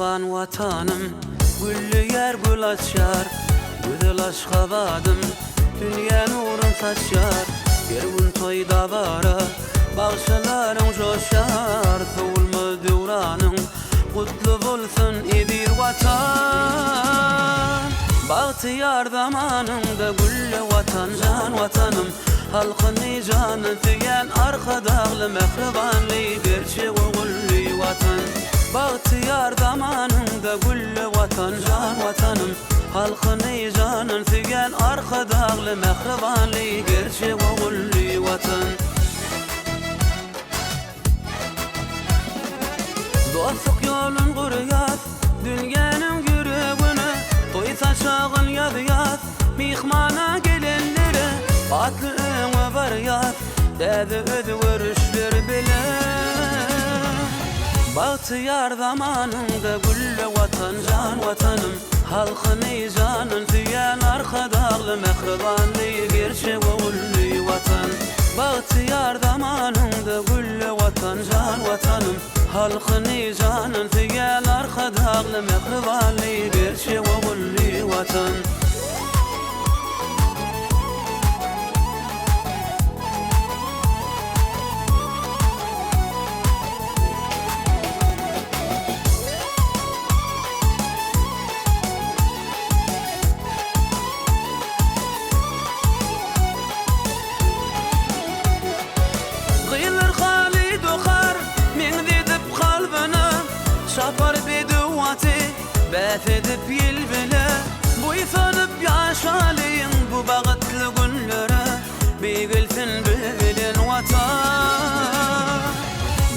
Tugan vatanım, güllü yer gül açar, güzel aşka vadım, dünya nurun saçar. Bir gün toyda bara, bağışlarım coşar, soğulma devranın, kutlu bulsun bir vatan. Bahtiyar zamanında güllü vatan, can vatanım, halkın canı tüyen arka dağlı mehribanlı gerçek güllü vatan. Bahtiyar zamanında güllü vatan, can vatanım, halkın canı tüyen arka dağlı mehribanlı gerçek güllü vatan. Dostluk yolun kuruyat, dünyanın güreğini, toy saçağın yadıyat, mihmana gelenlere, atlı öğe var yat, dedi ödü görüşler bile. Bahtiyar zamanında güllü vatan, can vatanım, halkın canın tüyen arka dağlı mehribanlı gerçek güllü vatan. Bahtiyar zamanında güllü vatan, can vatanım, halkın canın tüyen arka dağlı mehribanlı gerçek güllü vatan. Şapar beduvati, beth edip yel bile, bu ifanıp yaşalıyın bu bağıtlı günlere, bilsin bilin vatan.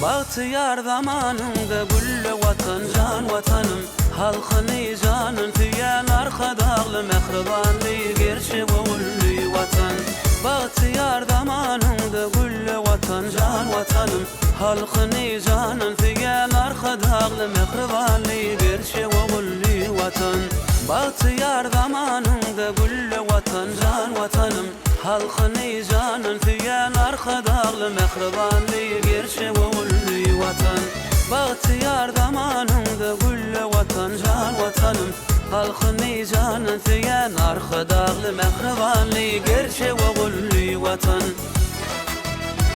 Bahtiyar zamanında güllü vatan, can vatanım, halkın canın tüyen arka dağlı mehribanlı gerçek güllü vatan. Bahtiyar zamanında güllü vatan, can vatanım, halkın canın tüyen arka dağlı mehribanlı gerçek güllü vatan. Bahtiyar zamanında güllü vatan, can vatanım, halkın canın tüyen arka dağlı mehribanlı gerçek güllü vatan. Bahtiyar zamanında güllü vatan, can vatanım, halkın canın tüyen arka dağlı mehribanlı gerçek